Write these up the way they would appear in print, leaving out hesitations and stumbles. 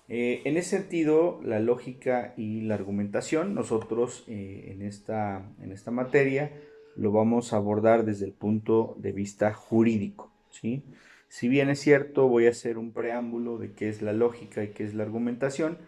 En ese sentido, la lógica y la argumentación, nosotros en esta materia lo vamos a abordar desde el punto de vista jurídico, ¿sí? Si bien es cierto, voy a hacer un preámbulo de qué es la lógica y qué es la argumentación,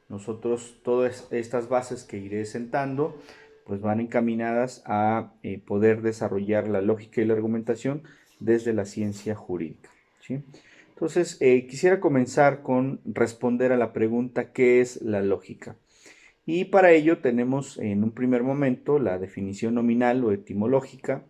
nosotros todas estas bases que iré sentando, pues van encaminadas a poder desarrollar la lógica y la argumentación desde la ciencia jurídica, ¿sí? Entonces, quisiera comenzar con responder a la pregunta ¿qué es la lógica? Y para ello tenemos en un primer momento la definición nominal o etimológica,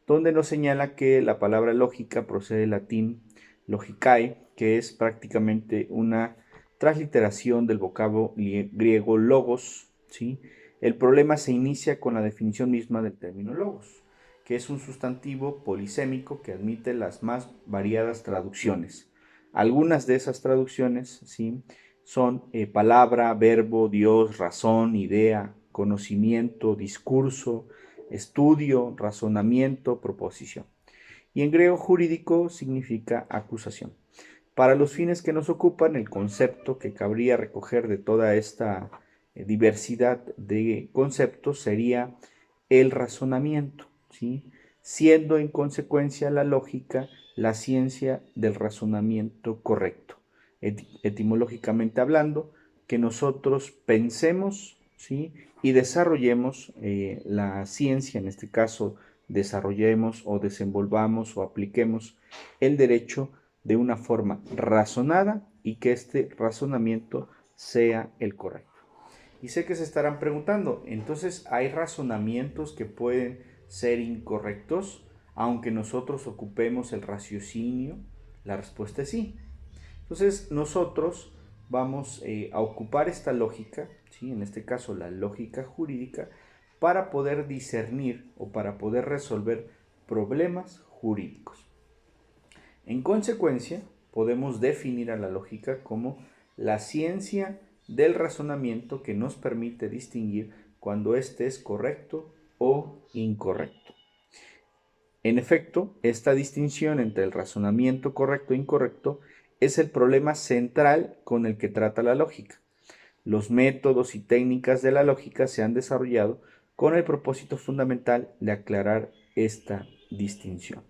donde nos señala que la palabra lógica procede del latín logicae, que es prácticamente una transliteración del vocablo griego logos, ¿sí? El problema se inicia con la definición misma del término logos, que es un sustantivo polisémico que admite las más variadas traducciones. Algunas de esas traducciones, ¿sí?, son palabra, verbo, Dios, razón, idea, conocimiento, discurso, estudio, razonamiento, proposición. Y en griego jurídico significa acusación. Para los fines que nos ocupan, el concepto que cabría recoger de toda esta diversidad de conceptos sería el razonamiento, ¿sí? Siendo en consecuencia la lógica la ciencia del razonamiento correcto. Etimológicamente hablando, que nosotros pensemos, ¿sí?, y desarrollemos la ciencia, en este caso desarrollemos o desenvolvamos o apliquemos el derecho de una forma razonada y que este razonamiento sea el correcto. Y sé que se estarán preguntando, entonces hay razonamientos que pueden ser incorrectos, aunque nosotros ocupemos el raciocinio. La respuesta es sí. Entonces nosotros vamos a ocupar esta lógica, ¿sí?, en este caso la lógica jurídica, para poder discernir o para poder resolver problemas jurídicos. En consecuencia, podemos definir a la lógica como la ciencia del razonamiento que nos permite distinguir cuando éste es correcto o incorrecto. En efecto, esta distinción entre el razonamiento correcto e incorrecto es el problema central con el que trata la lógica. Los métodos y técnicas de la lógica se han desarrollado con el propósito fundamental de aclarar esta distinción.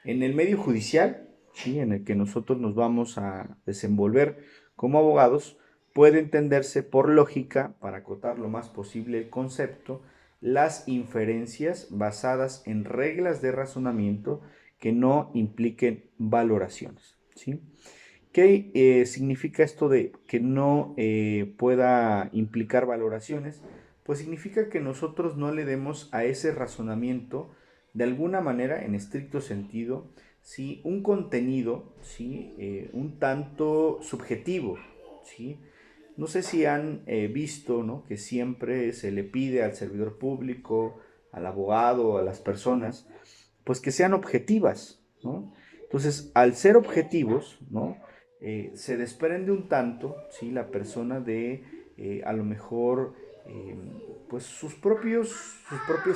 En el medio judicial, ¿sí?, en el que nosotros nos vamos a desenvolver como abogados, puede entenderse por lógica, para acotar lo más posible el concepto, las inferencias basadas en reglas de razonamiento que no impliquen valoraciones, ¿sí? ¿Qué significa esto de que no pueda implicar valoraciones? Pues significa que nosotros no le demos a ese razonamiento, de alguna manera, en estricto sentido, ¿sí?, un contenido, ¿sí?, un tanto subjetivo, ¿sí? No sé si han visto, ¿no?, que siempre se le pide al servidor público, al abogado, a las personas, pues que sean objetivas, ¿no? Entonces, al ser objetivos, ¿no?, se desprende un tanto, ¿sí?, la persona de a lo mejor eh, pues sus propias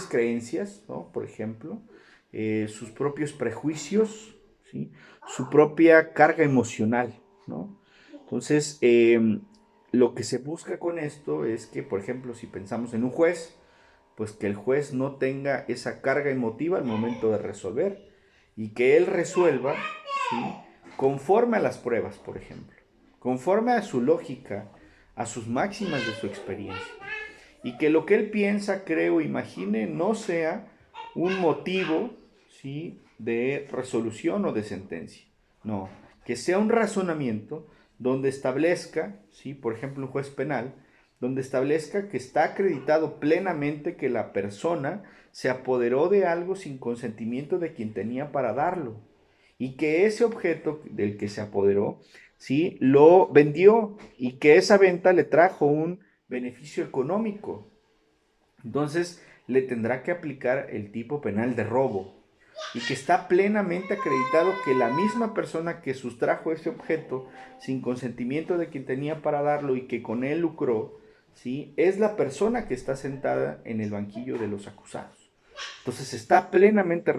creencias, ¿no?, por ejemplo, sus propios prejuicios, ¿sí?, su propia carga emocional, ¿no? Entonces, lo que se busca con esto es que, por ejemplo, si pensamos en un juez, pues que el juez no tenga esa carga emotiva al momento de resolver y que él resuelva, ¿sí?, conforme a las pruebas, por ejemplo, conforme a su lógica, a sus máximas de su experiencia, y que lo que él piensa, cree o imagine no sea un motivo, ¿sí?, de resolución o de sentencia. No, que sea un razonamiento donde establezca, ¿sí?, por ejemplo, un juez penal, donde establezca que está acreditado plenamente que la persona se apoderó de algo sin consentimiento de quien tenía para darlo y que ese objeto del que se apoderó, ¿sí?, lo vendió y que esa venta le trajo un beneficio económico. Entonces le tendrá que aplicar el tipo penal de robo y que está plenamente acreditado que la misma persona que sustrajo ese objeto sin consentimiento de quien tenía para darlo y que con él lucró, ¿sí?, es la persona que está sentada en el banquillo de los acusados. Entonces está plenamente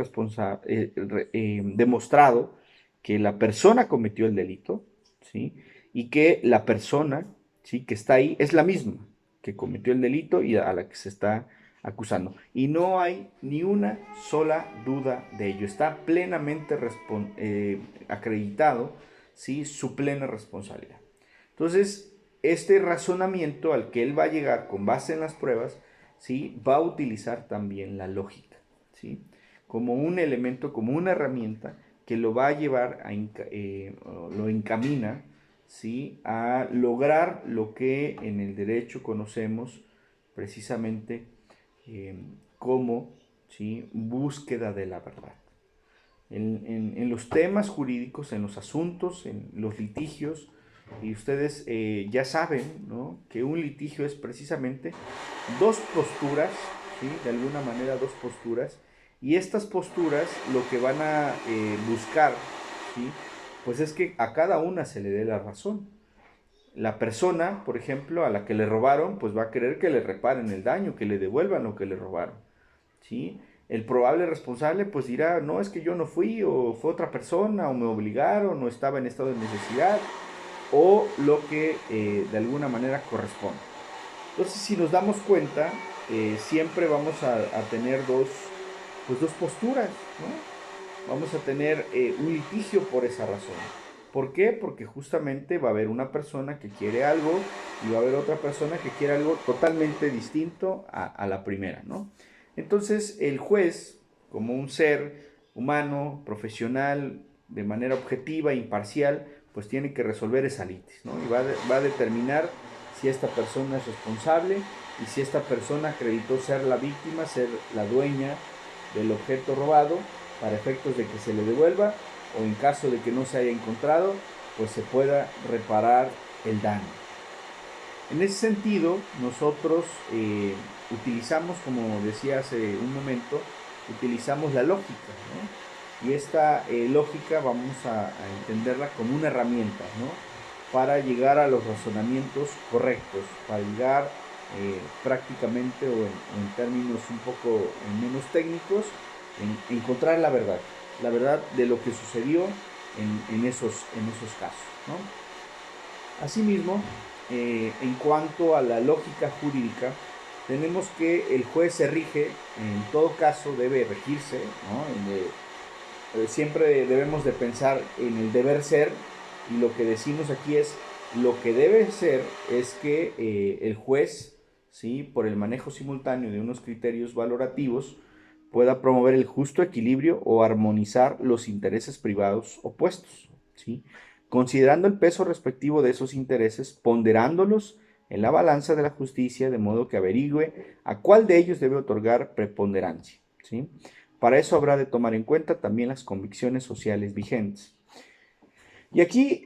demostrado que la persona cometió el delito, ¿sí?, y que la persona, ¿sí?, que está ahí es la misma que cometió el delito y a la que se está acusando. Y no hay ni una sola duda de ello. Está plenamente acreditado, ¿sí?, su plena responsabilidad. Entonces, este razonamiento al que él va a llegar con base en las pruebas, ¿sí?, va a utilizar también la lógica, ¿sí?, como un elemento, como una herramienta que lo va a llevar, lo encamina, ¿sí?, a lograr lo que en el derecho conocemos precisamente como, ¿sí?, búsqueda de la verdad. En los temas jurídicos, en los asuntos, en los litigios, y ustedes ya saben, ¿no?, que un litigio es precisamente dos posturas, ¿sí?, de alguna manera dos posturas, y estas posturas lo que van a buscar, ¿sí?, pues es que a cada una se le dé la razón. La persona, por ejemplo, a la que le robaron, pues va a querer que le reparen el daño, que le devuelvan lo que le robaron, ¿sí? El probable responsable pues dirá, no, es que yo no fui, o fue otra persona, o me obligaron, o estaba en estado de necesidad, o lo que de alguna manera corresponde. Entonces, si nos damos cuenta, siempre vamos a tener dos posturas, ¿no? Vamos a tener un litigio por esa razón. ¿Por qué? Porque justamente va a haber una persona que quiere algo y va a haber otra persona que quiere algo totalmente distinto a la primera, ¿no? Entonces, el juez, como un ser humano, profesional, de manera objetiva, imparcial, pues tiene que resolver esa litis, ¿no? Y va a determinar si esta persona es responsable y si esta persona acreditó ser la víctima, ser la dueña del objeto robado, para efectos de que se le devuelva, o en caso de que no se haya encontrado, pues se pueda reparar el daño. En ese sentido, nosotros utilizamos, como decía hace un momento, utilizamos la lógica, ¿no? Y esta lógica vamos a entenderla como una herramienta, ¿no?, para llegar a los razonamientos correctos, para llegar prácticamente, o en términos un poco menos técnicos, en encontrar la verdad de lo que sucedió en esos casos, ¿no? Asimismo, en cuanto a la lógica jurídica, tenemos que el juez se rige, en todo caso debe regirse, ¿no?, siempre debemos de pensar en el deber ser, y lo que decimos aquí es, lo que debe ser es que el juez, ¿sí?, por el manejo simultáneo de unos criterios valorativos, pueda promover el justo equilibrio o armonizar los intereses privados opuestos, ¿sí?, considerando el peso respectivo de esos intereses, ponderándolos en la balanza de la justicia, de modo que averigüe a cuál de ellos debe otorgar preponderancia, ¿sí? Para eso habrá de tomar en cuenta también las convicciones sociales vigentes. Y aquí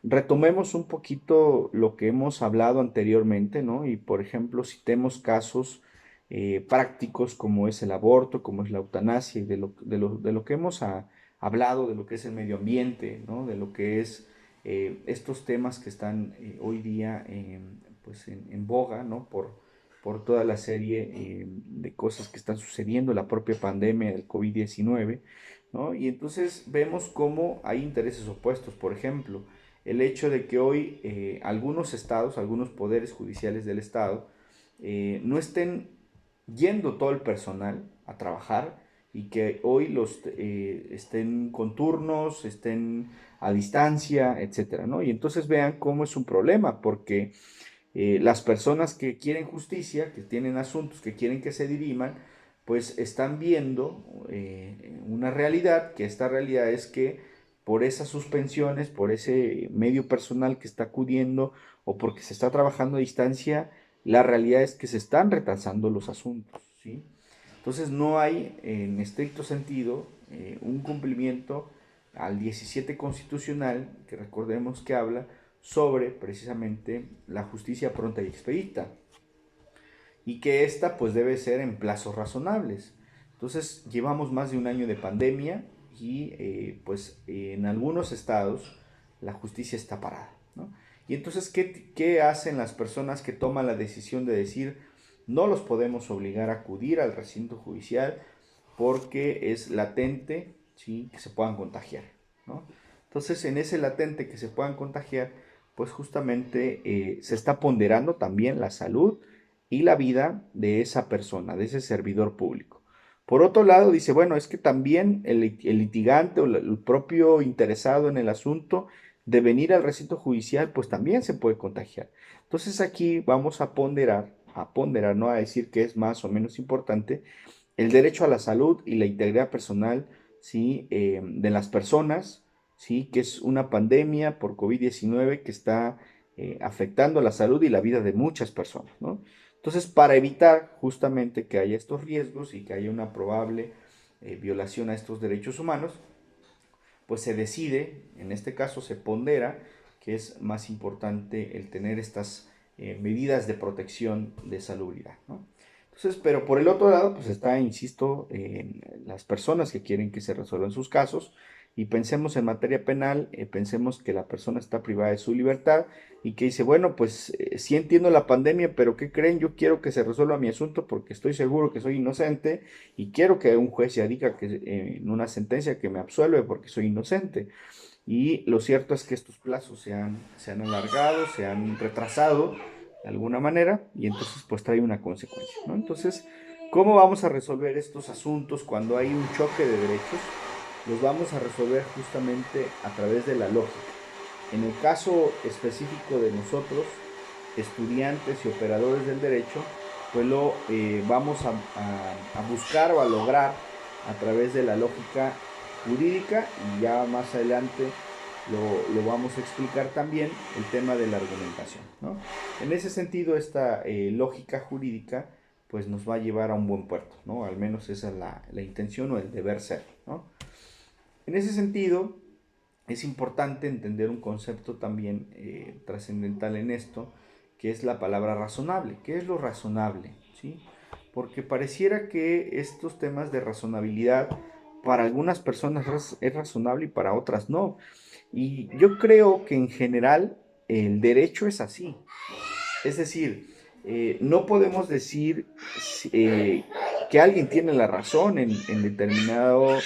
retomemos un poquito lo que hemos hablado anteriormente, ¿no? Y por ejemplo, citemos casos prácticos como es el aborto, como es la eutanasia, y de lo que hemos hablado, de lo que es el medio ambiente, ¿no?, de lo que es estos temas que están hoy día pues en boga, ¿no?, por toda la serie de cosas que están sucediendo, la propia pandemia del COVID-19, ¿no? Y entonces vemos cómo hay intereses opuestos. Por ejemplo, el hecho de que hoy algunos estados, algunos poderes judiciales del estado, no estén yendo todo el personal a trabajar, y que hoy los estén con turnos, estén a distancia, etcétera, ¿no? Y entonces vean cómo es un problema, porque las personas que quieren justicia, que tienen asuntos que quieren que se diriman, pues están viendo una realidad, que esta realidad es que por esas suspensiones, por ese medio personal que está acudiendo, o porque se está trabajando a distancia, la realidad es que se están retrasando los asuntos, ¿sí? Entonces no hay, en estricto sentido, un cumplimiento al 17 constitucional, que recordemos que habla sobre precisamente la justicia pronta y expedita, y que esta pues debe ser en plazos razonables. Entonces llevamos más de un año de pandemia y pues en algunos estados la justicia está parada, ¿no? Y entonces, ¿qué hacen las personas que toman la decisión de decir no los podemos obligar a acudir al recinto judicial porque es latente, ¿sí?, que se puedan contagiar, ¿no? Entonces, en ese latente que se puedan contagiar, pues justamente se está ponderando también la salud y la vida de esa persona, de ese servidor público. Por otro lado, dice, bueno, es que también el litigante o el propio interesado en el asunto de venir al recinto judicial, pues también se puede contagiar. Entonces aquí vamos a ponderar, no a decir que es más o menos importante, el derecho a la salud y la integridad personal, ¿sí? De las personas, ¿sí? Que es una pandemia por COVID-19 que está afectando la salud y la vida de muchas personas, ¿no? Entonces, para evitar justamente que haya estos riesgos y que haya una probable violación a estos derechos humanos, pues se decide, en este caso se pondera, que es más importante el tener estas medidas de protección de salubridad, ¿no? Entonces, pero por el otro lado, pues está, insisto, en las personas que quieren que se resuelvan sus casos y pensemos en materia penal, pensemos que la persona está privada de su libertad y que dice, bueno, pues sí entiendo la pandemia, pero ¿qué creen? Yo quiero que se resuelva mi asunto porque estoy seguro que soy inocente y quiero que un juez ya diga que en una sentencia que me absuelve porque soy inocente. Y lo cierto es que estos plazos se han alargado, se han retrasado de alguna manera y entonces pues trae una consecuencia, ¿no? Entonces, ¿cómo vamos a resolver estos asuntos cuando hay un choque de derechos? Los vamos a resolver justamente a través de la lógica. En el caso específico de nosotros, estudiantes y operadores del derecho, pues lo vamos a buscar o a lograr a través de la lógica jurídica y ya más adelante lo vamos a explicar también el tema de la argumentación, ¿no? En ese sentido, esta lógica jurídica pues nos va a llevar a un buen puerto, ¿no? Al menos esa es la intención o el deber ser, ¿no? En ese sentido, es importante entender un concepto también trascendental en esto, que es la palabra razonable. ¿Qué es lo razonable? ¿Sí? Porque pareciera que estos temas de razonabilidad para algunas personas es razonable y para otras no. Y yo creo que en general el derecho es así. Es decir, no podemos decir que alguien tiene la razón en determinada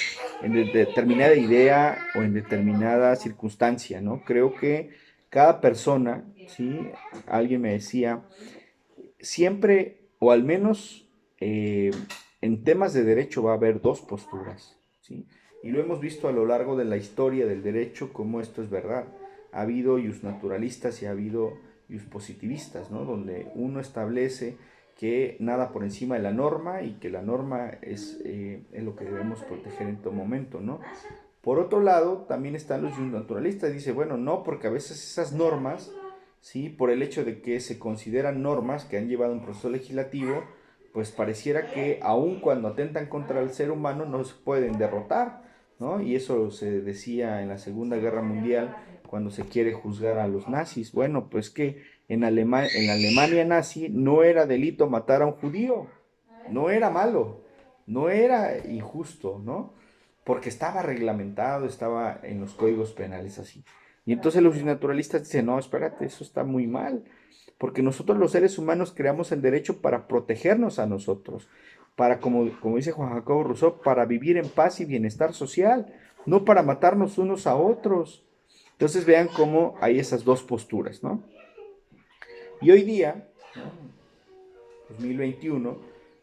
idea o en determinada circunstancia, ¿no? Creo que cada persona, ¿sí? Alguien me decía, siempre, o al menos en temas de derecho va a haber dos posturas, ¿sí? Y lo hemos visto a lo largo de la historia del derecho cómo esto es verdad. Ha habido naturalistas y ha habido positivistas, ¿no? Donde uno establece que nada por encima de la norma y que la norma es lo que debemos proteger en todo momento, ¿no? Por otro lado, también están los naturalistas. Dice, bueno, no, porque a veces esas normas, ¿sí? Por el hecho de que se consideran normas que han llevado un proceso legislativo, pues pareciera que aun cuando atentan contra el ser humano no se pueden derrotar, ¿no? Y eso se decía en la Segunda Guerra Mundial cuando se quiere juzgar a los nazis. Bueno, pues que en la Alemania nazi no era delito matar a un judío, no era malo, no era injusto, ¿no? Porque estaba reglamentado, estaba en los códigos penales así. Y entonces los naturalistas dicen, no, espérate, eso está muy mal, porque nosotros los seres humanos creamos el derecho para protegernos a nosotros, para, como dice Juan Jacobo Rousseau, para vivir en paz y bienestar social, no para matarnos unos a otros. Entonces vean cómo hay esas dos posturas, ¿no? Y hoy día, 2021,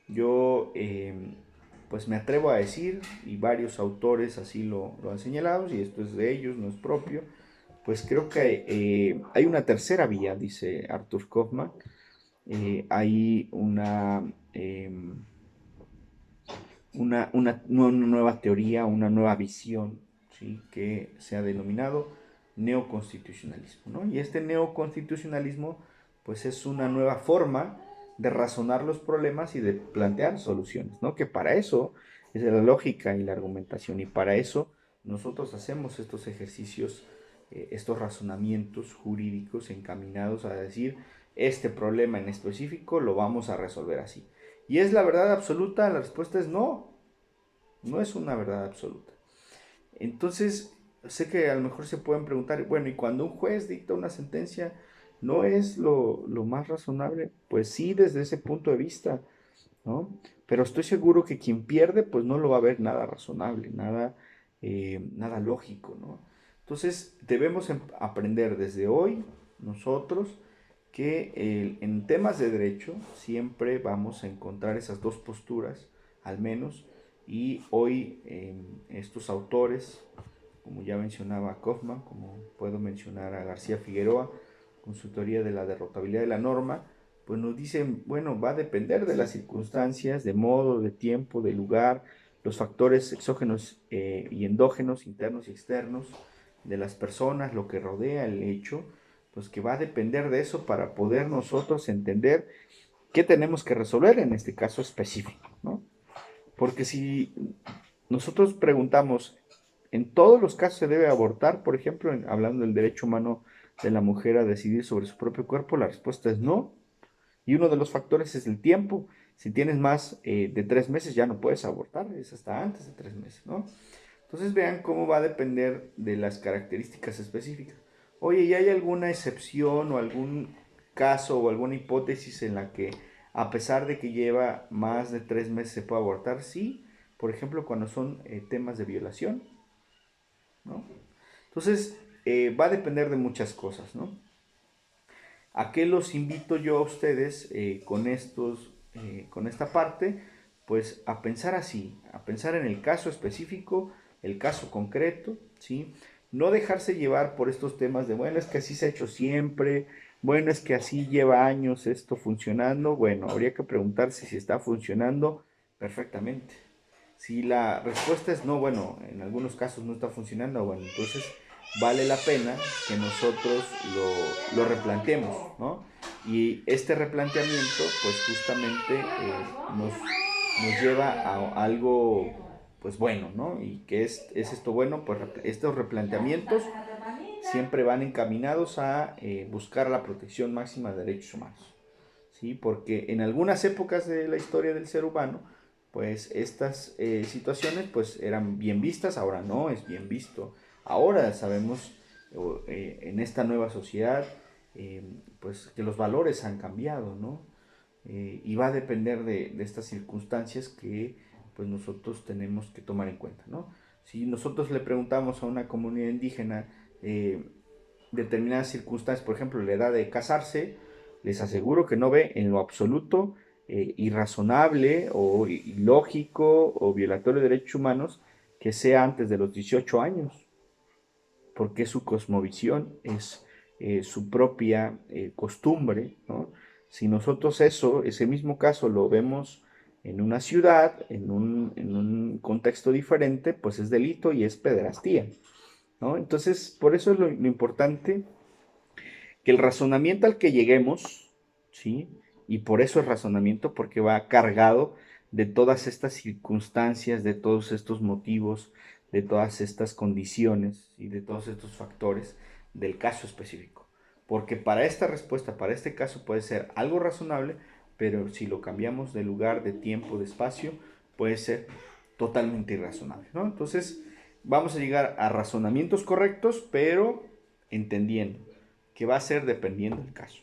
yo pues me atrevo a decir, y varios autores así lo han señalado, y esto es de ellos, no es propio, pues creo que hay una tercera vía, dice Arthur Kaufman, hay una nueva teoría, una nueva visión, ¿sí? Que se ha denominado neoconstitucionalismo, ¿no? Y este neoconstitucionalismo pues es una nueva forma de razonar los problemas y de plantear soluciones, ¿no? Que para eso es la lógica y la argumentación y para eso nosotros hacemos estos ejercicios, estos razonamientos jurídicos encaminados a decir este problema en específico lo vamos a resolver así. ¿Y es la verdad absoluta? La respuesta es no, no es una verdad absoluta. Entonces, sé que a lo mejor se pueden preguntar, bueno, ¿y cuando un juez dicta una sentencia, no es lo más razonable? Pues sí, desde ese punto de vista, ¿no? Pero estoy seguro que quien pierde, pues no lo va a ver nada razonable, nada lógico, ¿no? Entonces, debemos aprender desde hoy, nosotros que en temas de derecho siempre vamos a encontrar esas dos posturas, al menos, y hoy estos autores, como ya mencionaba a Kaufman, como puedo mencionar a García Figueroa, con su teoría de la derrotabilidad de la norma, pues nos dicen, bueno, va a depender de las circunstancias, de modo, de tiempo, de lugar, los factores exógenos y endógenos, internos y externos, de las personas, lo que rodea el hecho, pues que va a depender de eso para poder nosotros entender qué tenemos que resolver en este caso específico, ¿no? Porque si nosotros preguntamos, ¿en todos los casos se debe abortar? Por ejemplo, hablando del derecho humano de la mujer a decidir sobre su propio cuerpo, la respuesta es no. Y uno de los factores es el tiempo. Si tienes más de 3 meses ya no puedes abortar, es hasta antes de 3 meses, ¿no? Entonces vean cómo va a depender de las características específicas. Oye, ¿y hay alguna excepción o algún caso o alguna hipótesis en la que a pesar de que lleva más de 3 meses se puede abortar? Sí, por ejemplo, cuando son temas de violación, ¿no? Entonces, va a depender de muchas cosas, ¿no? ¿A qué los invito yo a ustedes con esta parte? Pues a pensar así, a pensar en el caso específico, el caso concreto, ¿sí? No dejarse llevar por estos temas de, bueno, es que así se ha hecho siempre, bueno, es que así lleva años esto funcionando. Bueno, habría que preguntarse si está funcionando perfectamente. Si la respuesta es no, bueno, en algunos casos no está funcionando, bueno, entonces vale la pena que nosotros lo replanteemos, ¿no? Y este replanteamiento, pues justamente nos lleva a algo, pues bueno, ¿no? ¿Y qué es esto bueno? Pues estos replanteamientos siempre van encaminados a buscar la protección máxima de derechos humanos, ¿sí? Porque en algunas épocas de la historia del ser humano, pues estas situaciones pues eran bien vistas, ahora no es bien visto. Ahora sabemos en esta nueva sociedad pues que los valores han cambiado, ¿no? Y va a depender de estas circunstancias que pues nosotros tenemos que tomar en cuenta, ¿no? Si nosotros le preguntamos a una comunidad indígena determinadas circunstancias, por ejemplo, la edad de casarse, les aseguro que no ve en lo absoluto irrazonable o ilógico o violatorio de derechos humanos que sea antes de los 18 años, porque es su cosmovisión, es su propia costumbre, ¿no? Si nosotros ese mismo caso lo vemos en una ciudad, en un contexto diferente, pues es delito y es pederastía, ¿no? Entonces, por eso es lo importante que el razonamiento al que lleguemos, ¿sí? Y por eso es razonamiento, porque va cargado de todas estas circunstancias, de todos estos motivos, de todas estas condiciones y de todos estos factores del caso específico. Porque para esta respuesta, para este caso puede ser algo razonable, pero si lo cambiamos de lugar, de tiempo, de espacio, puede ser totalmente irrazonable, ¿no? Entonces, vamos a llegar a razonamientos correctos, pero entendiendo que va a ser dependiendo del caso.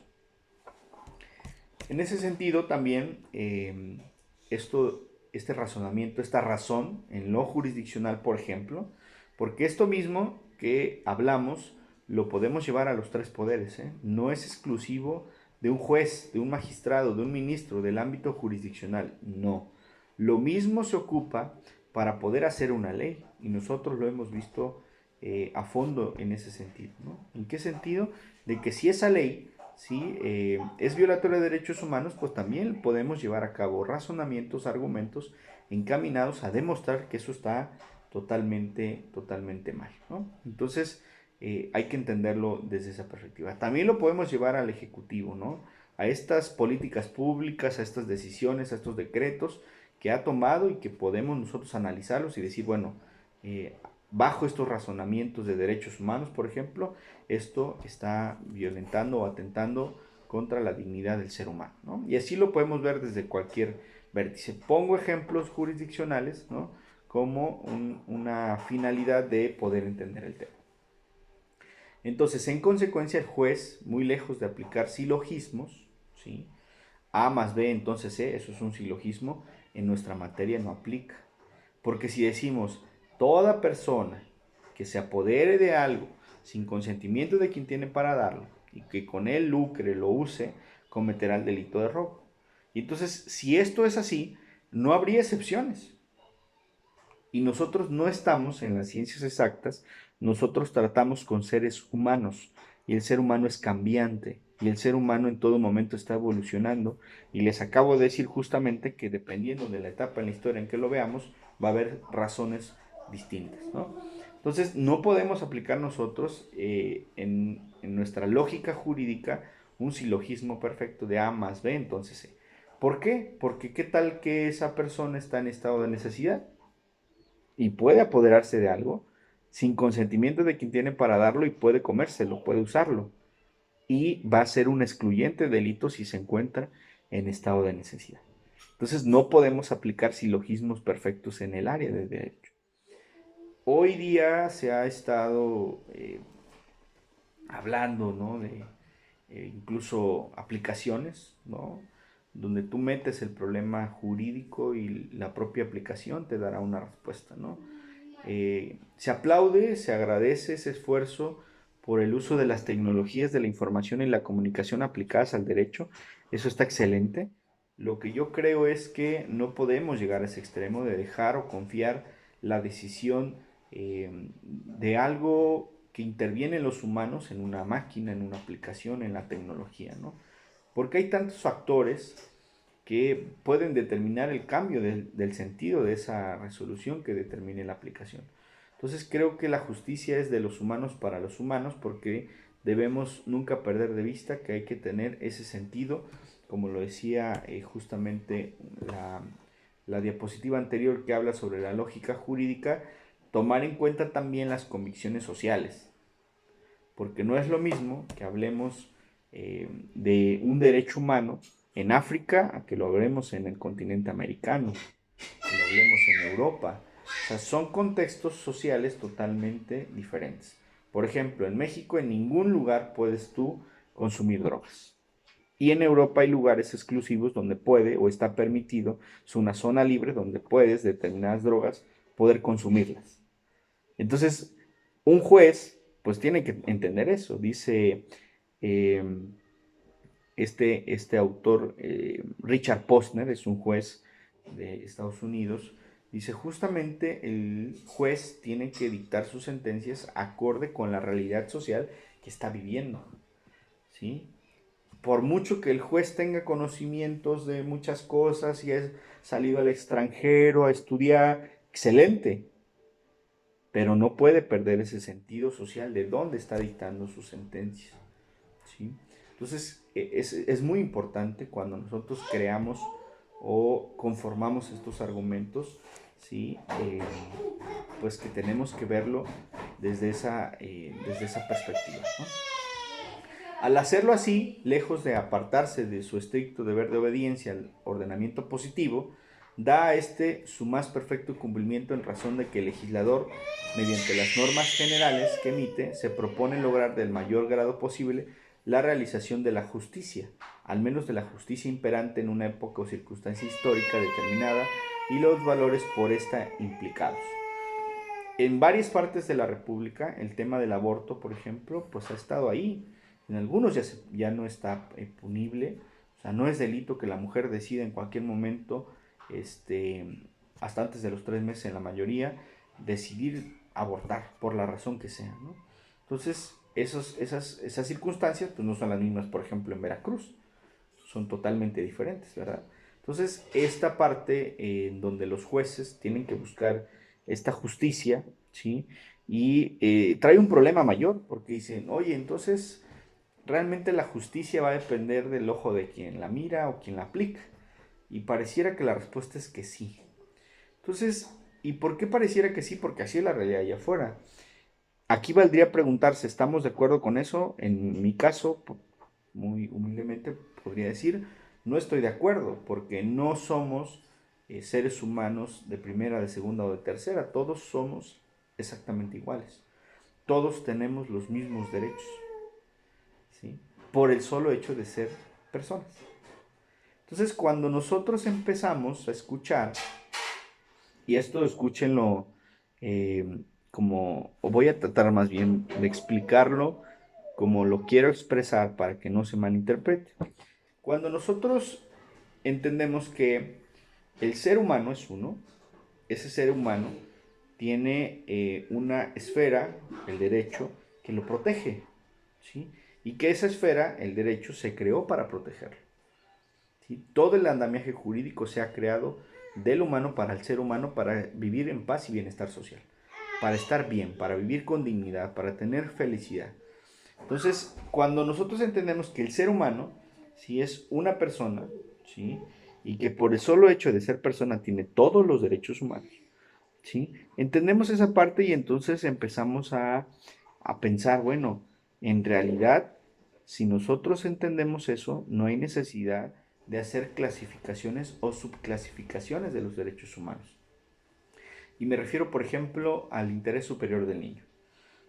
En ese sentido, también este razonamiento, esta razón en lo jurisdiccional, por ejemplo, porque esto mismo que hablamos lo podemos llevar a los tres poderes, ¿eh? No es exclusivo de un juez, de un magistrado, de un ministro, del ámbito jurisdiccional, no. Lo mismo se ocupa para poder hacer una ley y nosotros lo hemos visto a fondo en ese sentido, ¿no? ¿En qué sentido? De que si esa ley es violatoria de derechos humanos, pues también podemos llevar a cabo razonamientos, argumentos encaminados a demostrar que eso está totalmente mal, ¿no? Entonces, hay que entenderlo desde esa perspectiva. También lo podemos llevar al Ejecutivo, ¿no? A estas políticas públicas, a estas decisiones, a estos decretos que ha tomado y que podemos nosotros analizarlos y decir, bueno, bajo estos razonamientos de derechos humanos, por ejemplo, esto está violentando o atentando contra la dignidad del ser humano, ¿no? Y así lo podemos ver desde cualquier vértice. Pongo ejemplos jurisdiccionales, ¿no? Como una finalidad de poder entender el tema. Entonces, en consecuencia, el juez, muy lejos de aplicar silogismos, ¿sí? A más B, entonces C, eso es un silogismo, en nuestra materia no aplica. Porque si decimos, toda persona que se apodere de algo sin consentimiento de quien tiene para darlo, y que con él lucre, lo use, cometerá el delito de robo. Y entonces, si esto es así, no habría excepciones. Y nosotros no estamos en las ciencias exactas, nosotros tratamos con seres humanos y el ser humano es cambiante y el ser humano en todo momento está evolucionando y les acabo de decir justamente que dependiendo de la etapa en la historia en que lo veamos va a haber razones distintas, ¿no? Entonces no podemos aplicar nosotros en nuestra lógica jurídica un silogismo perfecto de A más B, entonces C. ¿Por qué? Porque qué tal que esa persona está en estado de necesidad y puede apoderarse de algo sin consentimiento de quien tiene para darlo y puede comérselo, puede usarlo. Y va a ser un excluyente delito si se encuentra en estado de necesidad. Entonces no podemos aplicar silogismos perfectos en el área de derecho. Hoy día se ha estado hablando, ¿no? De incluso aplicaciones, ¿no? Donde tú metes el problema jurídico y la propia aplicación te dará una respuesta, ¿no? Se aplaude, se agradece ese esfuerzo por el uso de las tecnologías de la información y la comunicación aplicadas al derecho. Eso está excelente. Lo que yo creo es que no podemos llegar a ese extremo de dejar o confiar la decisión de algo que interviene en los humanos, en una máquina, en una aplicación, en la tecnología, ¿no? Porque hay tantos factores que pueden determinar el cambio del sentido de esa resolución que determine la aplicación. Entonces creo que la justicia es de los humanos para los humanos porque debemos nunca perder de vista que hay que tener ese sentido, como lo decía justamente la diapositiva anterior que habla sobre la lógica jurídica, tomar en cuenta también las convicciones sociales, porque no es lo mismo que hablemos de un derecho humano en África a que lo hablemos en el continente americano, que lo hablemos en Europa. O sea, son contextos sociales totalmente diferentes. Por ejemplo, en México en ningún lugar puedes tú consumir drogas. Y en Europa hay lugares exclusivos donde puede o está permitido, es una zona libre donde puedes determinadas drogas poder consumirlas. Entonces, un juez pues tiene que entender eso. Dice eh, este autor, Richard Posner, es un juez de Estados Unidos, dice justamente el juez tiene que dictar sus sentencias acorde con la realidad social que está viviendo, ¿sí? Por mucho que el juez tenga conocimientos de muchas cosas y ha salido al extranjero a estudiar, excelente, pero no puede perder ese sentido social de dónde está dictando sus sentencias, ¿sí? Entonces es muy importante cuando nosotros creamos o conformamos estos argumentos, ¿sí? Pues que tenemos que verlo desde esa perspectiva, ¿no? Al hacerlo así, lejos de apartarse de su estricto deber de obediencia al ordenamiento positivo, da a este su más perfecto cumplimiento en razón de que el legislador, mediante las normas generales que emite, se propone lograr del mayor grado posible la realización de la justicia, al menos de la justicia imperante en una época o circunstancia histórica determinada y los valores por esta implicados. En varias partes de la República, el tema del aborto, por ejemplo, pues ha estado ahí. En algunos ya no está punible, o sea, no es delito que la mujer decida en cualquier momento, hasta antes de los 3 meses en la mayoría, decidir abortar por la razón que sea, ¿no? Entonces, esas circunstancias pues no son las mismas, por ejemplo, en Veracruz, son totalmente diferentes, ¿verdad? Entonces, esta parte en donde los jueces tienen que buscar esta justicia, ¿sí? Y trae un problema mayor, porque dicen, oye, entonces, realmente la justicia va a depender del ojo de quien la mira o quien la aplica. Y pareciera que la respuesta es que sí. Entonces, ¿y por qué pareciera que sí? Porque así es la realidad allá afuera. Aquí valdría preguntarse, ¿estamos de acuerdo con eso? En mi caso, muy humildemente podría decir, no estoy de acuerdo, porque no somos seres humanos de primera, de segunda o de tercera, todos somos exactamente iguales, todos tenemos los mismos derechos, ¿sí? Por el solo hecho de ser personas. Entonces, cuando nosotros empezamos a escuchar, y esto escúchenlo o voy a tratar más bien de explicarlo como lo quiero expresar para que no se malinterprete. Cuando nosotros entendemos que el ser humano es uno, ese ser humano tiene una esfera, el derecho, que lo protege, ¿sí? Y que esa esfera, el derecho, se creó para protegerlo, ¿sí? Todo el andamiaje jurídico se ha creado del humano para el ser humano, para vivir en paz y bienestar social, para estar bien, para vivir con dignidad, para tener felicidad. Entonces, cuando nosotros entendemos que el ser humano, si es una persona, ¿sí? Y que por el solo hecho de ser persona tiene todos los derechos humanos, ¿sí? Entendemos esa parte y entonces empezamos a pensar, bueno, en realidad, si nosotros entendemos eso, no hay necesidad de hacer clasificaciones o subclasificaciones de los derechos humanos. Y me refiero, por ejemplo, al interés superior del niño.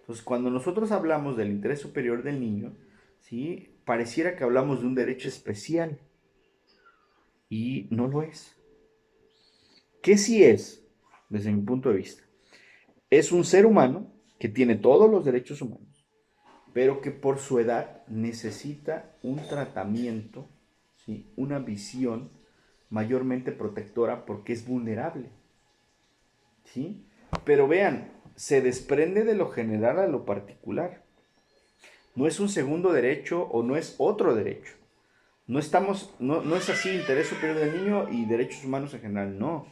Entonces, cuando nosotros hablamos del interés superior del niño, ¿sí? Pareciera que hablamos de un derecho especial y no lo es. ¿Qué sí es, desde mi punto de vista? Es un ser humano que tiene todos los derechos humanos, pero que por su edad necesita un tratamiento, ¿sí? Una visión mayormente protectora porque es vulnerable, ¿sí? Pero vean, se desprende de lo general a lo particular. No es un segundo derecho o no es otro derecho. No es así, interés superior del niño y derechos humanos en general, no.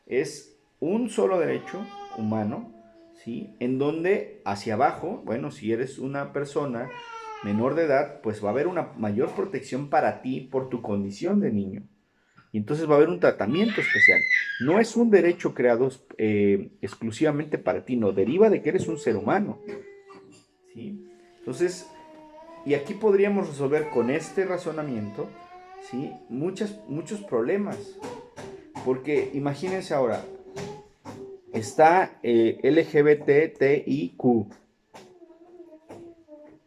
Es un solo derecho humano, ¿sí? En donde hacia abajo, bueno, si eres una persona menor de edad, pues va a haber una mayor protección para ti por tu condición de niño. Y entonces va a haber un tratamiento especial. No es un derecho creado exclusivamente para ti, no, deriva de que eres un ser humano, ¿sí? Entonces, y aquí podríamos resolver con este razonamiento, ¿sí? Muchos problemas. Porque imagínense ahora, está LGBTIQ.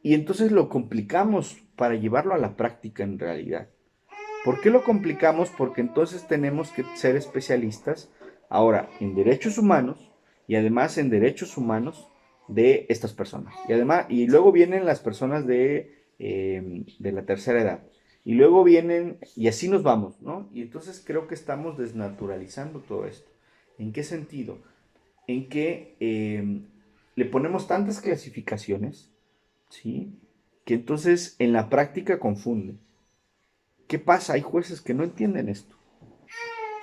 Y entonces lo complicamos para llevarlo a la práctica en realidad. ¿Por qué lo complicamos? Porque entonces tenemos que ser especialistas ahora en derechos humanos y además en derechos humanos de estas personas. Y además, y luego vienen las personas de la tercera edad. Y luego vienen, y así nos vamos, ¿no? Y entonces creo que estamos desnaturalizando todo esto. ¿En qué sentido? En que le ponemos tantas clasificaciones, ¿sí? Que entonces en la práctica confunde. ¿Qué pasa? Hay jueces que no entienden esto.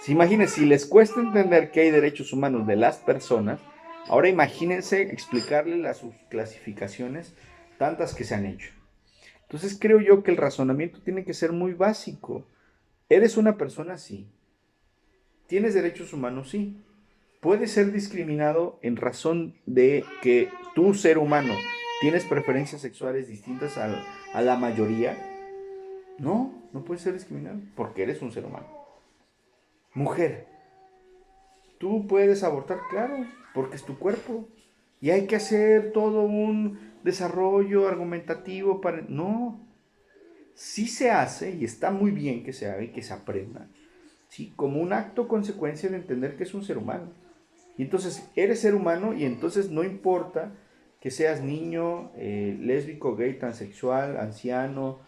Si imagínense, si les cuesta entender que hay derechos humanos de las personas, ahora imagínense explicarle las subclasificaciones, tantas que se han hecho. Entonces creo yo que el razonamiento tiene que ser muy básico. ¿Eres una persona? Sí. ¿Tienes derechos humanos? Sí. ¿Puedes ser discriminado en razón de que tú, ser humano, tienes preferencias sexuales distintas a la mayoría? No, no puedes ser discriminado porque eres un ser humano. Mujer, tú puedes abortar, claro, porque es tu cuerpo. Y hay que hacer todo un desarrollo argumentativo para... No, sí se hace y está muy bien que se haga y que se aprenda, ¿sí? Como un acto consecuencia de entender que es un ser humano. Y entonces eres ser humano y entonces no importa que seas niño, lésbico, gay, transexual, anciano,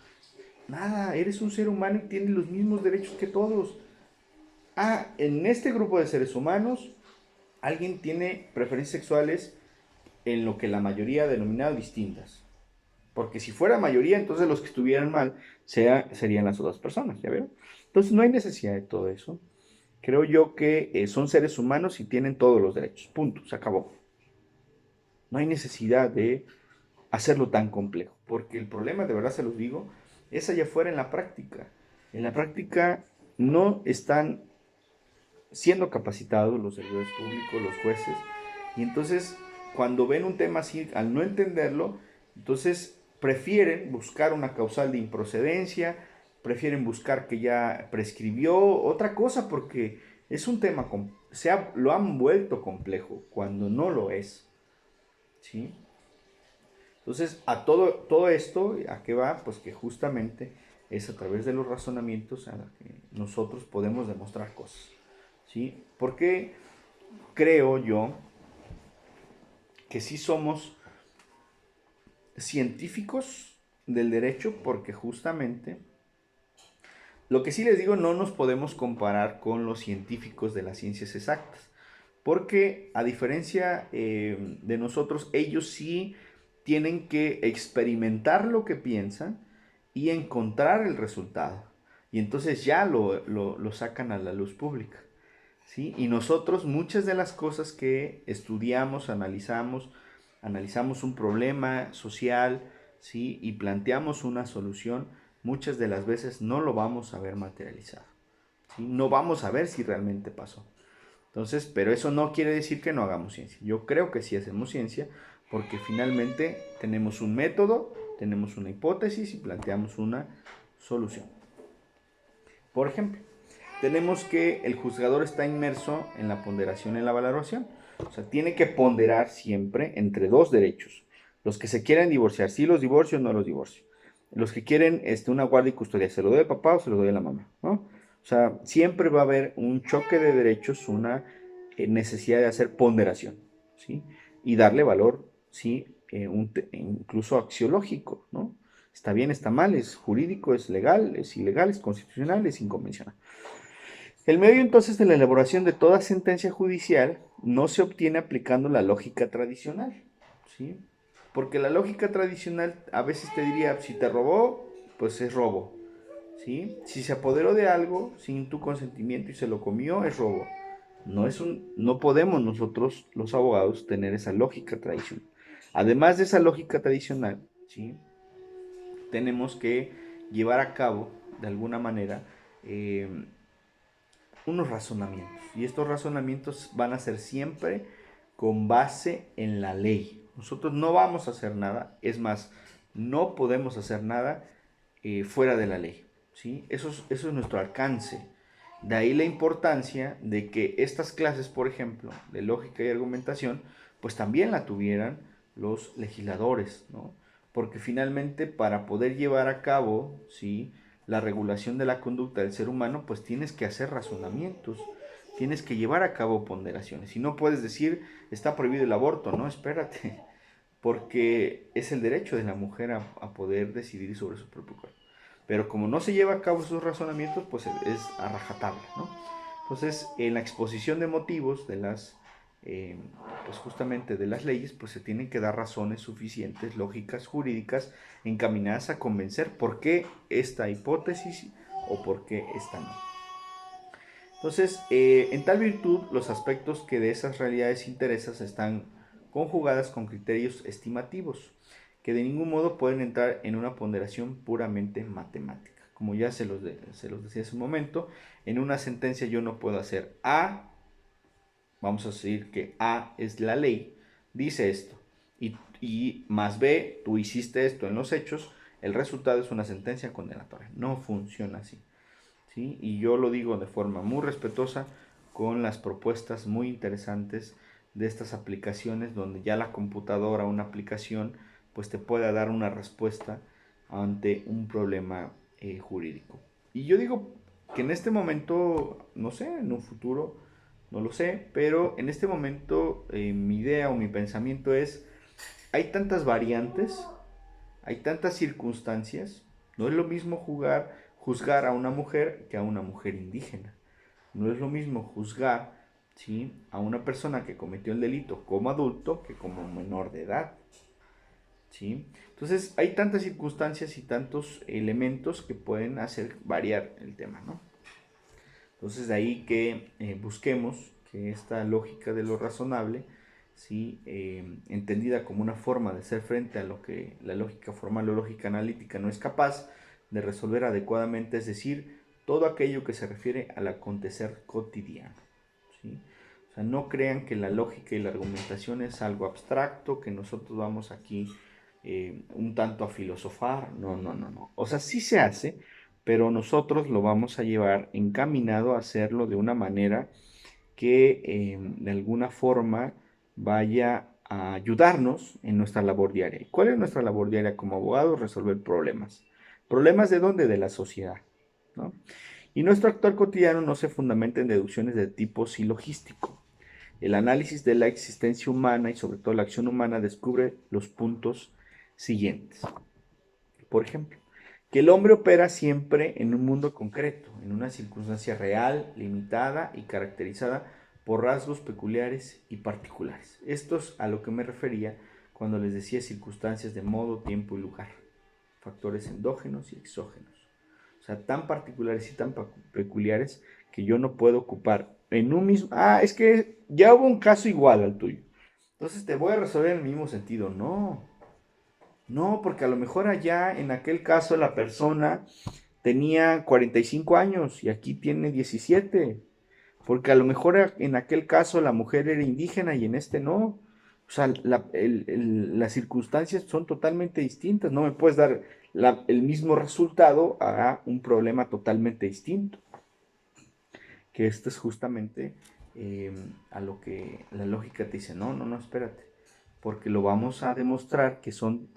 nada, eres un ser humano y tienes los mismos derechos que todos. Ah, en este grupo de seres humanos, alguien tiene preferencias sexuales en lo que la mayoría ha denominado distintas. Porque si fuera mayoría, entonces los que estuvieran mal serían las otras personas, ¿ya vieron? Entonces no hay necesidad de todo eso. Creo yo que son seres humanos y tienen todos los derechos. Punto, se acabó. No hay necesidad de hacerlo tan complejo. Porque el problema, de verdad se los digo, es allá afuera en la práctica. En la práctica no están siendo capacitados los servidores públicos, los jueces, y entonces cuando ven un tema así, al no entenderlo, entonces prefieren buscar una causal de improcedencia, prefieren buscar que ya prescribió otra cosa porque es un tema, lo han vuelto complejo cuando no lo es, ¿sí? Entonces, todo esto, ¿a qué va? Pues que justamente es a través de los razonamientos a la que nosotros podemos demostrar cosas, ¿sí? Porque creo yo que sí somos científicos del derecho porque justamente, lo que sí les digo, no nos podemos comparar con los científicos de las ciencias exactas, porque a diferencia de nosotros, ellos sí tienen que experimentar lo que piensan y encontrar el resultado. Y entonces ya lo sacan a la luz pública. ¿Sí? Y nosotros muchas de las cosas que estudiamos, analizamos un problema social, ¿sí? Y planteamos una solución, muchas de las veces no lo vamos a ver materializado, ¿sí? No vamos a ver si realmente pasó. Entonces, pero eso no quiere decir que no hagamos ciencia. Yo creo que sí hacemos ciencia porque finalmente tenemos un método, tenemos una hipótesis y planteamos una solución. Por ejemplo, tenemos que el juzgador está inmerso en la ponderación, en la valoración. O sea, tiene que ponderar siempre entre dos derechos. Los que se quieren divorciar, sí los divorcio o no los divorcio. Los que quieren una guardia y custodia, ¿se lo doy al papá o se lo doy a la mamá? ¿No? O sea, siempre va a haber un choque de derechos, una necesidad de hacer ponderación, ¿sí? Y darle valor, ¿sí? Incluso axiológico, ¿no? Está bien, está mal, es jurídico, es legal, es ilegal, es constitucional, es inconvencional. El medio entonces de la elaboración de toda sentencia judicial no se obtiene aplicando la lógica tradicional, ¿sí? Porque la lógica tradicional a veces te diría, si te robó, pues es robo, ¿sí? Si se apoderó de algo sin tu consentimiento y se lo comió, es robo. No podemos nosotros, los abogados, tener esa lógica tradicional. Además de esa lógica tradicional, ¿sí? Tenemos que llevar a cabo, de alguna manera, unos razonamientos. Y estos razonamientos van a ser siempre con base en la ley. Nosotros no vamos a hacer nada, es más, no podemos hacer nada fuera de la ley. ¿Sí? Eso es nuestro alcance. De ahí la importancia de que estas clases, por ejemplo, de lógica y argumentación, pues también la tuvieran los legisladores, ¿no? Porque finalmente para poder llevar a cabo, ¿sí?, la regulación de la conducta del ser humano, pues tienes que hacer razonamientos, tienes que llevar a cabo ponderaciones. Y no puedes decir, está prohibido el aborto, no, espérate, porque es el derecho de la mujer a poder decidir sobre su propio cuerpo. Pero como no se lleva a cabo esos razonamientos, pues es a rajatabla, ¿no? Entonces, en la exposición de motivos de las, pues justamente de las leyes, pues se tienen que dar razones suficientes, lógicas, jurídicas, encaminadas a convencer por qué esta hipótesis o por qué esta no. Entonces, en tal virtud, los aspectos que de esas realidades interesas están conjugadas con criterios estimativos, que de ningún modo pueden entrar en una ponderación puramente matemática. Como ya se los decía hace un momento, en una sentencia yo no puedo hacer A, vamos a decir que A es la ley, dice esto, y más B, tú hiciste esto en los hechos, el resultado es una sentencia condenatoria. No funciona así. ¿Sí? Y yo lo digo de forma muy respetuosa con las propuestas muy interesantes de estas aplicaciones donde ya la computadora, una aplicación, pues te pueda dar una respuesta ante un problema jurídico. Y yo digo que en este momento, no sé, en un futuro, no lo sé, pero en este momento mi idea o mi pensamiento es, hay tantas variantes, hay tantas circunstancias, no es lo mismo juzgar a una mujer que a una mujer indígena. No es lo mismo juzgar, ¿sí?, a una persona que cometió el delito como adulto que como menor de edad. ¿Sí? Entonces hay tantas circunstancias y tantos elementos que pueden hacer variar el tema, ¿no? Entonces de ahí que busquemos que esta lógica de lo razonable, ¿sí?, entendida como una forma de hacer frente a lo que la lógica formal o lógica analítica no es capaz de resolver adecuadamente, es decir, todo aquello que se refiere al acontecer cotidiano, ¿sí? O sea, no crean que la lógica y la argumentación es algo abstracto, que nosotros vamos aquí un tanto a filosofar. No, no, no, no. O sea, sí se hace, pero nosotros lo vamos a llevar encaminado a hacerlo de una manera que de alguna forma vaya a ayudarnos en nuestra labor diaria. ¿Y cuál es nuestra labor diaria como abogados? Resolver problemas. ¿Problemas de dónde? De la sociedad, ¿no? Y nuestro actuar cotidiano no se fundamenta en deducciones de tipo silogístico. El análisis de la existencia humana y sobre todo la acción humana descubre los puntos siguientes. por ejemplo, que el hombre opera siempre en un mundo concreto, en una circunstancia real, limitada y caracterizada por rasgos peculiares y particulares. Esto es a lo que me refería cuando les decía circunstancias de modo, tiempo y lugar, factores endógenos y exógenos. O sea, tan particulares y tan peculiares que yo no puedo ocupar en un mismo... Ah, es que ya hubo un caso igual al tuyo. Entonces te voy a resolver en el mismo sentido. No, no, porque a lo mejor allá en aquel caso la persona tenía 45 años y aquí tiene 17. Porque a lo mejor en aquel caso la mujer era indígena y en este no. O sea, las circunstancias son totalmente distintas. No me puedes dar el mismo resultado a un problema totalmente distinto. Que esto es justamente a lo que la lógica te dice, no, no, no, espérate. Porque lo vamos a demostrar que son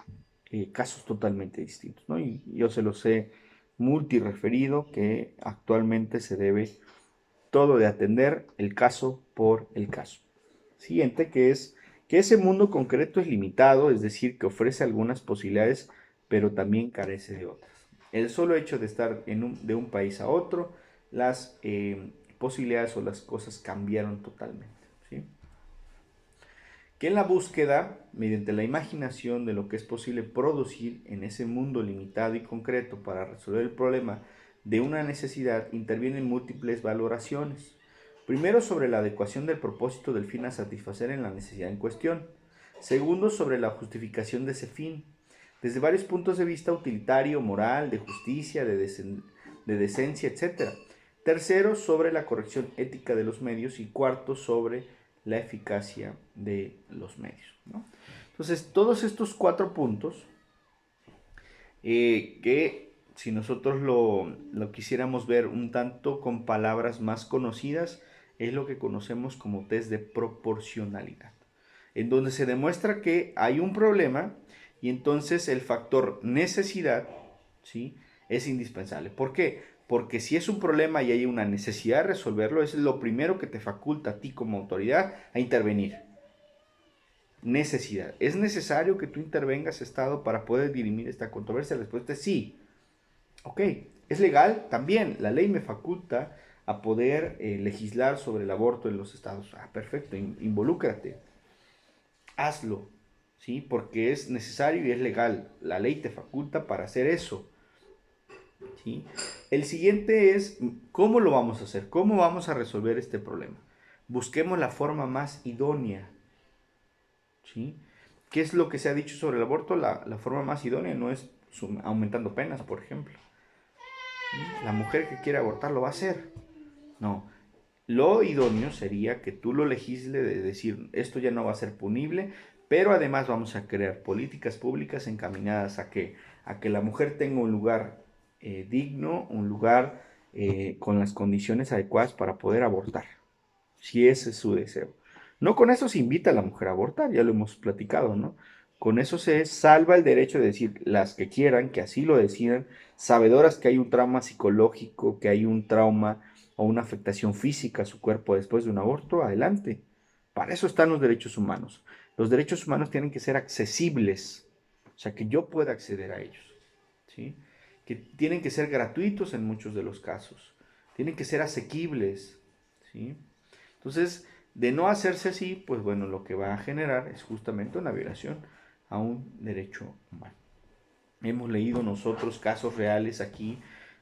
casos totalmente distintos, ¿no? Y yo se los he multireferido que actualmente se debe todo de atender el caso por el caso. Siguiente, que es que ese mundo concreto es limitado, es decir, que ofrece algunas posibilidades, pero también carece de otras. El solo hecho de estar de un país a otro, las posibilidades o las cosas cambiaron totalmente. ¿Sí? Que en la búsqueda, mediante la imaginación de lo que es posible producir en ese mundo limitado y concreto para resolver el problema de una necesidad, intervienen múltiples valoraciones. Primero, sobre la adecuación del propósito del fin a satisfacer en la necesidad en cuestión. Segundo, sobre la justificación de ese fin, desde varios puntos de vista utilitario, moral, de justicia, de decencia, etc. Tercero, sobre la corrección ética de los medios. Y cuarto, sobre la eficacia de los medios, ¿no? Entonces, todos estos 4 puntos, que si nosotros lo quisiéramos ver un tanto con palabras más conocidas, es lo que conocemos como test de proporcionalidad, en donde se demuestra que hay un problema y entonces el factor necesidad, ¿sí?, es indispensable. ¿Por qué? Porque si es un problema y hay una necesidad de resolverlo, es lo primero que te faculta a ti como autoridad a intervenir. Necesidad. ¿Es necesario que tú intervengas, Estado, para poder dirimir esta controversia? La respuesta es sí. Ok. ¿Es legal? También. La ley me faculta a poder legislar sobre el aborto en los estados. Ah, perfecto. Involúcrate. Hazlo. ¿Sí? Porque es necesario y es legal. La ley te faculta para hacer eso. ¿Sí? El siguiente es, ¿cómo lo vamos a hacer? ¿Cómo vamos a resolver este problema? Busquemos la forma más idónea. ¿Sí? ¿Qué es lo que se ha dicho sobre el aborto? La forma más idónea no es aumentando penas, por ejemplo. ¿Sí? La mujer que quiere abortar lo va a hacer. No. Lo idóneo sería que tú lo legisles de decir, esto ya no va a ser punible, pero además vamos a crear políticas públicas encaminadas a que la mujer tenga un lugar digno, un lugar con las condiciones adecuadas para poder abortar, si ese es su deseo. No con eso se invita a la mujer a abortar, ya lo hemos platicado, ¿no? Con eso se salva el derecho de decir las que quieran, que así lo decidan, sabedoras que hay un trauma psicológico, que hay un trauma o una afectación física a su cuerpo después de un aborto, adelante. Para eso están los derechos humanos. Los derechos humanos tienen que ser accesibles, o sea, que yo pueda acceder a ellos, ¿sí? Que tienen que ser gratuitos en muchos de los casos, tienen que ser asequibles, ¿sí? Entonces, de no hacerse así, pues bueno, lo que va a generar es justamente una violación a un derecho humano. Hemos leído nosotros casos reales aquí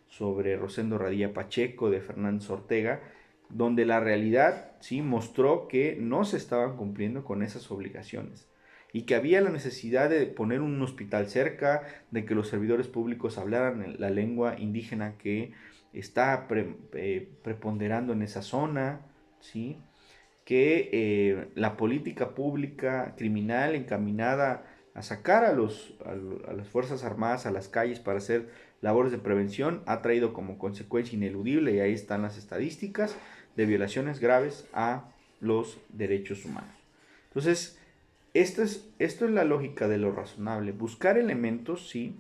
sobre Rosendo Radilla Pacheco, de Fernández Ortega, donde la realidad sí mostró que no se estaban cumpliendo con esas obligaciones y que había la necesidad de poner un hospital cerca, de que los servidores públicos hablaran la lengua indígena que está preponderando en esa zona, ¿sí? Que la política pública criminal encaminada a sacar a las Fuerzas Armadas a las calles para hacer labores de prevención ha traído como consecuencia ineludible, y ahí están las estadísticas, de violaciones graves a los derechos humanos. Entonces, esto es la lógica de lo razonable, buscar elementos, sí,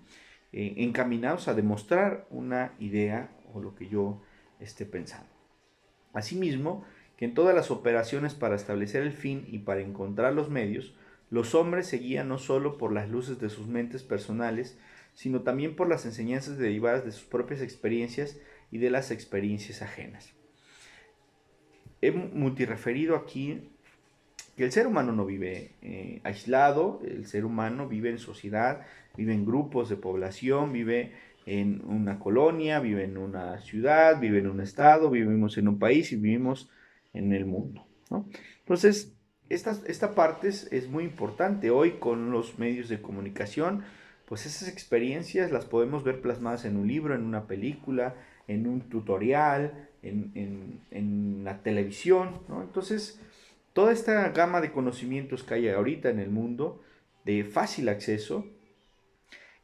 encaminados a demostrar una idea o lo que yo esté pensando. Asimismo, que en todas las operaciones para establecer el fin y para encontrar los medios, los hombres se guían no solo por las luces de sus mentes personales, sino también por las enseñanzas derivadas de sus propias experiencias y de las experiencias ajenas. He multireferido aquí que el ser humano no vive aislado, el ser humano vive en sociedad, vive en grupos de población, vive en una colonia, vive en una ciudad, vive en un estado, vivimos en un país y vivimos en el mundo, ¿no? Entonces, esta parte es muy importante. Hoy con los medios de comunicación, pues esas experiencias las podemos ver plasmadas en un libro, en una película, en un tutorial, en la televisión, ¿no? Entonces, toda esta gama de conocimientos que hay ahorita en el mundo, de fácil acceso,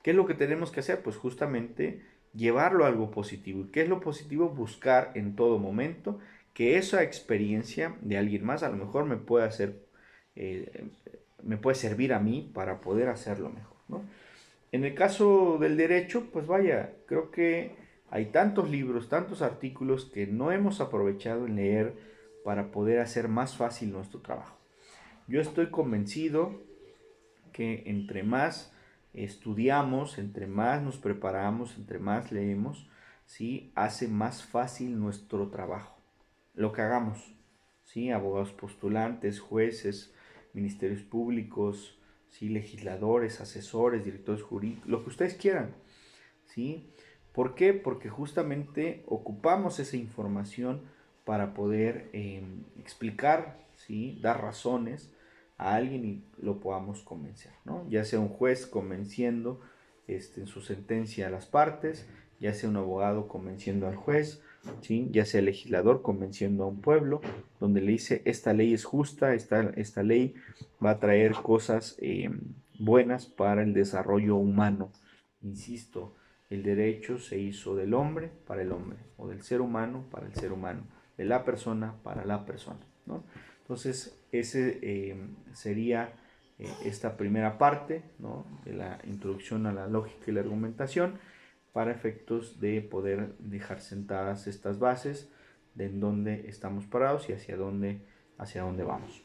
¿qué es lo que tenemos que hacer? Pues justamente llevarlo a algo positivo. ¿Y qué es lo positivo? Buscar en todo momento que esa experiencia de alguien más a lo mejor me puede hacer, eh, me puede servir a mí para poder hacerlo mejor, ¿no? En el caso del derecho, pues vaya, creo que hay tantos libros, tantos artículos que no hemos aprovechado en leer para poder hacer más fácil nuestro trabajo. Yo estoy convencido que entre más estudiamos, entre más nos preparamos, entre más leemos, ¿sí? Hace más fácil nuestro trabajo, lo que hagamos, ¿sí? Abogados postulantes, jueces, ministerios públicos, ¿sí? Legisladores, asesores, directores jurídicos, lo que ustedes quieran, ¿sí? ¿Por qué? Porque justamente ocupamos esa información para poder explicar, ¿sí? Dar razones a alguien y lo podamos convencer, ¿no? Ya sea un juez convenciendo en su sentencia a las partes, ya sea un abogado convenciendo al juez, ¿sí? Ya sea el legislador convenciendo a un pueblo, donde le dice, esta ley es justa, esta ley va a traer cosas buenas para el desarrollo humano. Insisto, el derecho se hizo del hombre para el hombre, o del ser humano para el ser humano, de la persona para la persona, ¿no? Entonces, ese sería esta primera parte, ¿no? De la introducción a la lógica y la argumentación, para efectos de poder dejar sentadas estas bases de en dónde estamos parados y hacia dónde vamos.